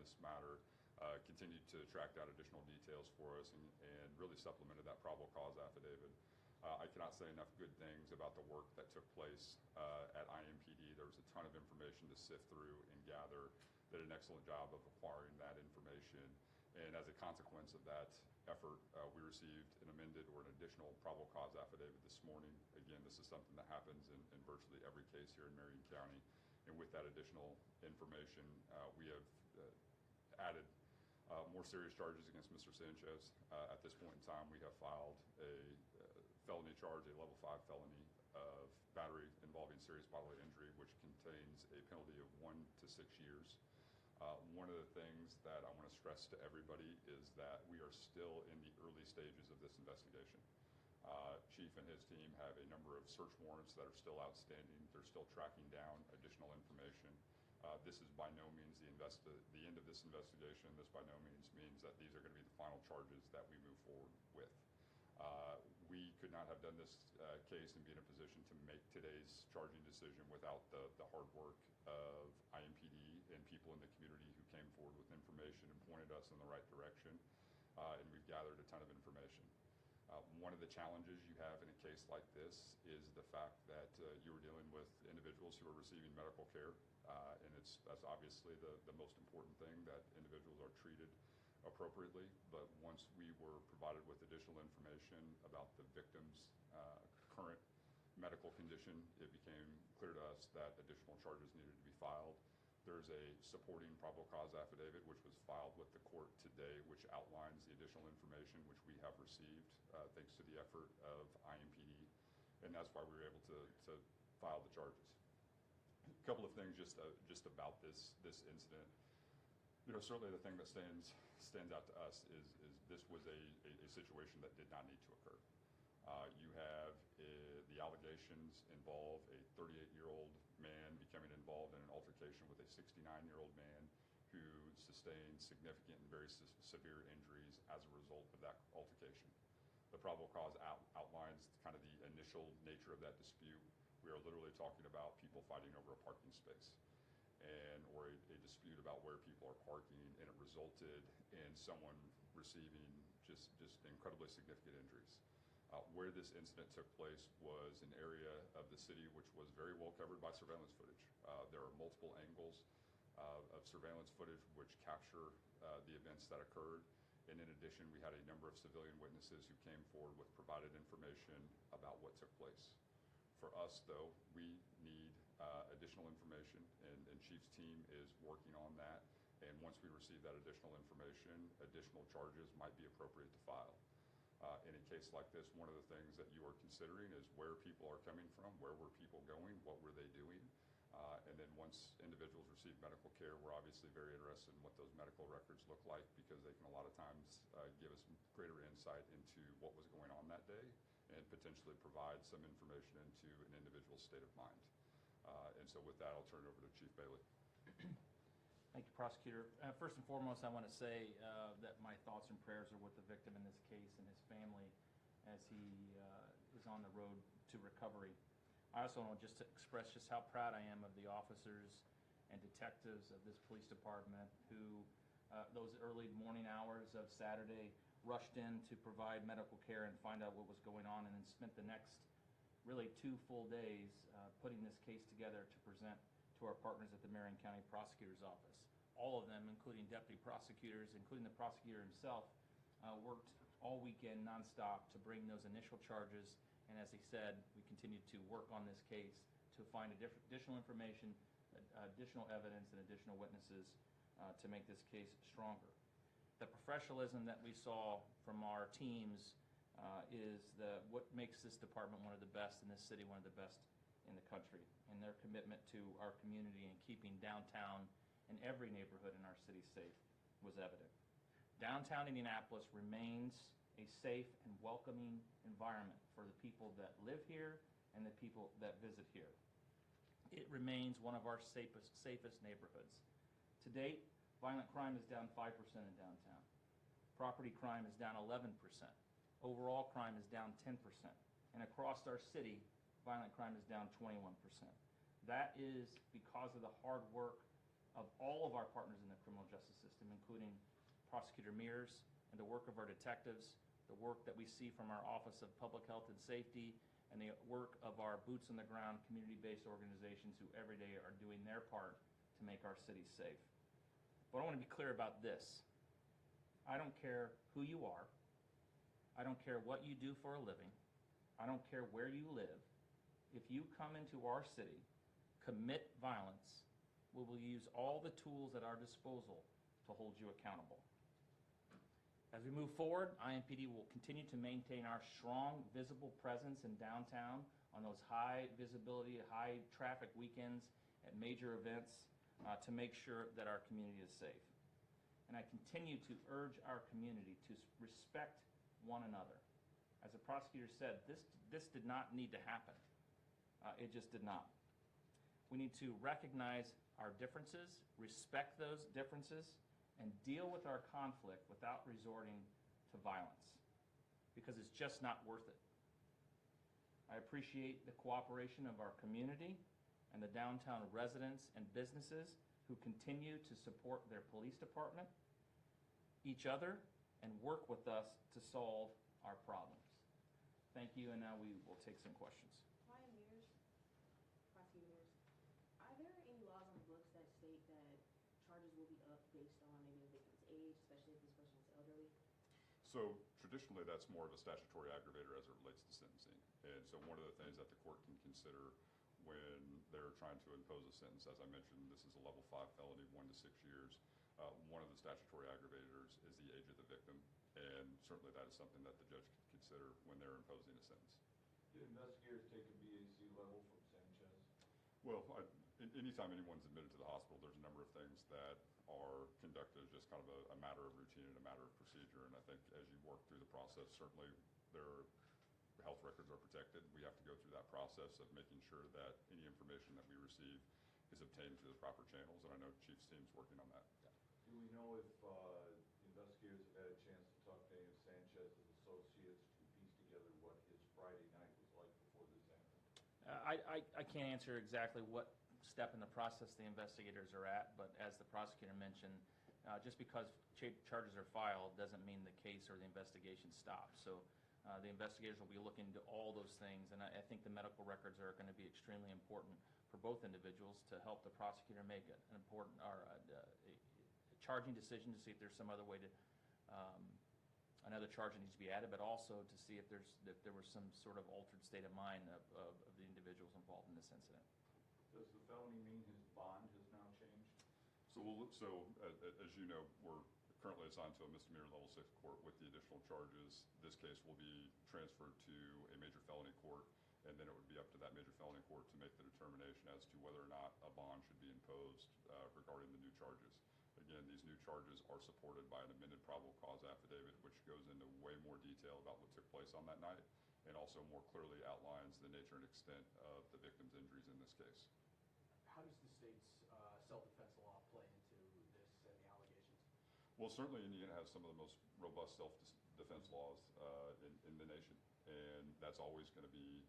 this matter, continued to track down additional details for us and really supplemented that probable cause affidavit. I cannot say enough good things about the work that took place at IMPD. There was a ton of information to sift through and gather. They did an excellent job of acquiring that information. And as a consequence of that effort, we received an amended or an additional probable cause affidavit this morning. Again, this is something that happens in virtually every case here in Marion County. And with that additional information, we have added more serious charges against Mr. Sanchez. At this point in time, we have filed a felony charge, a level 5 felony of battery involving serious bodily injury, which contains a penalty of 1 to 6 years. One of the things that I want to stress to everybody is that we are still in the early stages of this investigation. Chief and his team have a number of search warrants that are still outstanding. They're still tracking down additional information. This is by no means the end of this investigation. This by no means means that these are going to be the final charges that we move forward with. We could not have done this case and be in a position to make today's charging decision without the hard work of IMPD and people in the community who came forward with information and pointed us in the right direction. And we've gathered a ton of information. One of the challenges you have in a case like this is the fact that you are dealing with individuals who are receiving medical care, and that's obviously the most important thing, that individuals are treated appropriately. But once we were provided with additional information about the victim's current medical condition, it became clear to us that additional charges needed to be filed. There's a supporting probable cause affidavit which was filed with the court today, which outlines the additional information which we have received thanks to the effort of IMPD, and that's why we were able to file the charges. A couple of things just about this incident. You know, certainly the thing that stands out to us is this was a situation that did not need to occur. You have the allegations involve a 38-year-old man becoming involved in an altercation with a 69-year-old man who sustained significant and very severe injuries as a result of that altercation. The probable cause outlines kind of the initial nature of that dispute. We are literally talking about people fighting over a parking space, or a dispute about where people are parking, and it resulted in someone receiving just incredibly significant injuries. Where this incident took place was an area of the city which was very well covered by surveillance footage. There are multiple angles of surveillance footage which capture the events that occurred. And in addition, we had a number of civilian witnesses who came forward with provided information about what took place. For us, though, we need additional information, and Chief's team is working on that. And once we receive that additional information, additional charges might be appropriate to file. In a case like this, one of the things that you are considering is where people are coming from, where were people going, what were they doing, and then once individuals receive medical care, we're obviously very interested in what those medical records look like, because they can a lot of times give us greater insight into what was going on that day and potentially provide some information into an individual's state of mind. And so with that, I'll turn it over to Chief Bailey. Thank you, Prosecutor. First and foremost, I want to say that my thoughts and prayers are with the victim in this case and his family as he is on the road to recovery. I also want just to express just how proud I am of the officers and detectives of this police department who, those early morning hours of Saturday, rushed in to provide medical care and find out what was going on, and then spent the next really 2 full days putting this case together to present to our partners at the Marion County Prosecutor's Office. All of them, including deputy prosecutors, including the prosecutor himself, worked all weekend nonstop to bring those initial charges. And as he said, we continue to work on this case to find additional information, additional evidence, and additional witnesses to make this case stronger. The professionalism that we saw from our teams is what makes this department one of the best in this city, one of the best in the country, and their commitment to our community and keeping downtown and every neighborhood in our city safe was evident. Downtown Indianapolis remains a safe and welcoming environment for the people that live here and the people that visit here. It remains one of our safest neighborhoods. To date, violent crime is down 5% in downtown. Property crime is down 11%. Overall crime is down 10%. And across our city, violent crime is down 21%. That is because of the hard work of all of our partners in the criminal justice system, Prosecutor Mears, and the work of our detectives, the work that we see from our Office of Public Health and Safety, and the work of our boots-on-the-ground, community-based organizations who every day are doing their part to make our city safe. But I want to be clear about this. I don't care who you are. I don't care what you do for a living. I don't care where you live. If you come into our city, commit violence, we will use all the tools at our disposal to hold you accountable. As we move forward, IMPD will continue to maintain our strong, visible presence in downtown on those high visibility, high traffic weekends at major events to make sure that our community is safe. And I continue to urge our community to respect one another. As the prosecutor said, this did not need to happen. It just did not. We need to recognize our differences, respect those differences, and deal with our conflict without resorting to violence, because it's just not worth it. I appreciate the cooperation of our community and the downtown residents and businesses who continue to support their police department, each other, and work with us to solve our problems. Thank you, and now we will take some questions. Prosecutors, are there any laws on the books that state that charges will be up based on maybe the victim's age, especially if this person is elderly? So traditionally, that's more of a statutory aggravator as it relates to sentencing. And so one of the things that the court can consider when they're trying to impose a sentence, as I mentioned, this is a level 5 felony, 1 to 6 years. One of the statutory aggravators is the age of the victim, and certainly that is something that the judge could consider when they're imposing a sentence. Did investigators take a BAC level from Sanchez? Well, anytime anyone's admitted to the hospital, there's a number of things that are conducted as just kind of a matter of routine and a matter of procedure. And I think as you work through the process, certainly their health records are protected. We have to go through that process of making sure that any information that we receive is obtained through the proper channels. And I know Chief's team's working on that. Do we know if investigators have had a chance to talk to any of Sanchez's associates to piece together what his Friday night was like before this happened? I can't answer exactly what step in the process the investigators are at, but as the prosecutor mentioned, just because charges are filed doesn't mean the case or the investigation stops. So the investigators will be looking into all those things, and I think the medical records are going to be extremely important for both individuals to help the prosecutor make an important a charging decision to see if there's some other way to another charge that needs to be added, but also to see if there was some sort of altered state of mind of the individuals involved in this incident. Does the felony mean his bond has now changed? So as you know, we're currently assigned to a misdemeanor level 6 court with the additional charges. This case will be transferred to a major felony court, and then it would be up to that major felony court to make the determination as to whether or not a bond should be imposed regarding the new charges. Again, these new charges are supported by an amended probable cause affidavit, which goes into way more detail about what took place on that night, and also more clearly outlines the nature and extent of the victim's injuries in this case. How does the state's self-defense law play into this and the allegations? Well, certainly Indiana has some of the most robust self-defense laws in the nation, and that's always going to be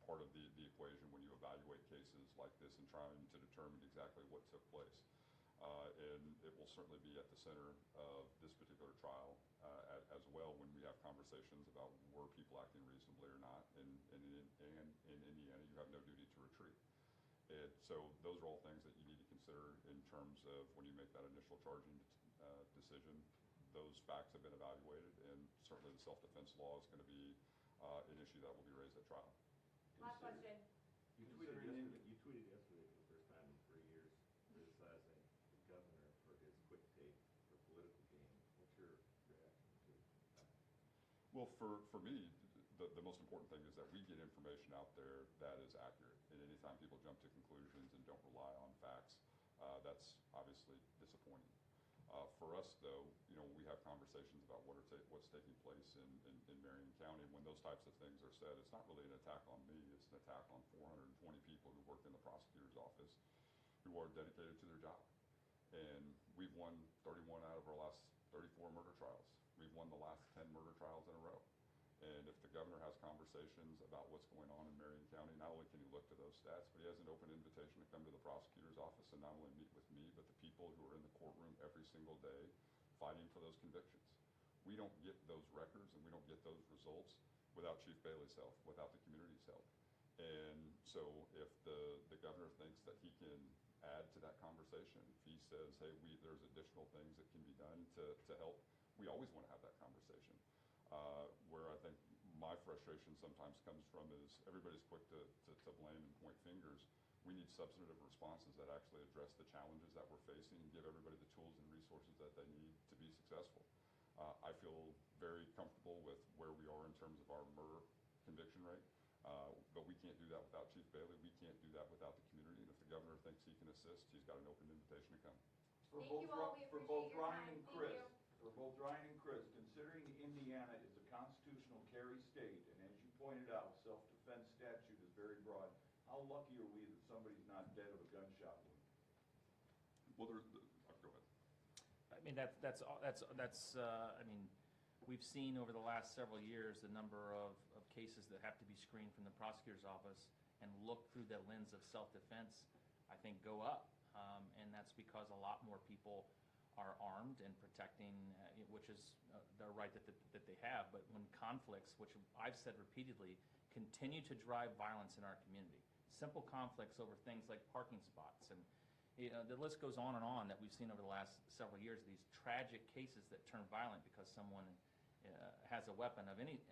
part of the equation when you evaluate cases like this and trying to determine exactly what took place. And it will certainly be at the center of this particular trial as well when we have conversations about were people acting reasonably or not. And in Indiana, you have no duty to retreat. And so those are all things that you need to consider in terms of when you make that initial charging decision. Those facts have been evaluated, and certainly the self-defense law is going to be an issue that will be raised at trial. Last question. You tweeted yesterday for the first time in 3 years criticizing the governor for his quick take for political gain. What's your reaction to that? Well, for me, the most important thing is that we get information out there that is accurate. And anytime people jump to conclusions and don't rely on facts, that's obviously disappointing. For us, though, we have conversations about what's taking place in Marion County. When those types of things are said, it's not really an attack on me. It's an attack on 420 people who work in the prosecutor's office who are dedicated to their job. And we've won 31 out of our last 34 murder trials. We've won the last 10 murder trials in a row. And if the governor has conversations about what's going on in Marion County, not only can he look to those stats, but he has an open invitation to come to the prosecutor's office and not only meet with me, but the people who are in the courtroom every single day fighting for those convictions. We don't get those records and we don't get those results without Chief Bailey's help, without the community's help. And so if the governor thinks that he can add to that conversation, if he says, hey, there's additional things that can be done to help, we always want to have that conversation. Where I think my frustration sometimes comes from is everybody's quick to blame and point fingers. We need substantive responses that actually address the challenges that we're facing and give everybody the tools and resources that they need to be successful. I feel very comfortable with where we are in terms of our murder conviction rate, but we can't do that without Chief Bailey. We can't do that without the community. And if the governor thinks he can assist, he's got an open invitation to come. Thank you all. We For appreciate both your Ryan time. and Thank Chris, you. for both Ryan and Chris, considering Indiana is a constitutional carry state, and as you pointed out, self-defense statute is very broad, how lucky are we that somebody's not dead of a gunshot wound? Well, go ahead. I mean, I mean, we've seen over the last several years the number of cases that have to be screened from the prosecutor's office and look through the lens of self-defense, I think, go up. And that's because a lot more people are armed and protecting, which is their right that they have. But when conflicts, which I've said repeatedly, continue to drive violence in our community, simple conflicts over things like parking spots, and the list goes on that we've seen over the last several years, these tragic cases that turn violent because someone has a weapon of any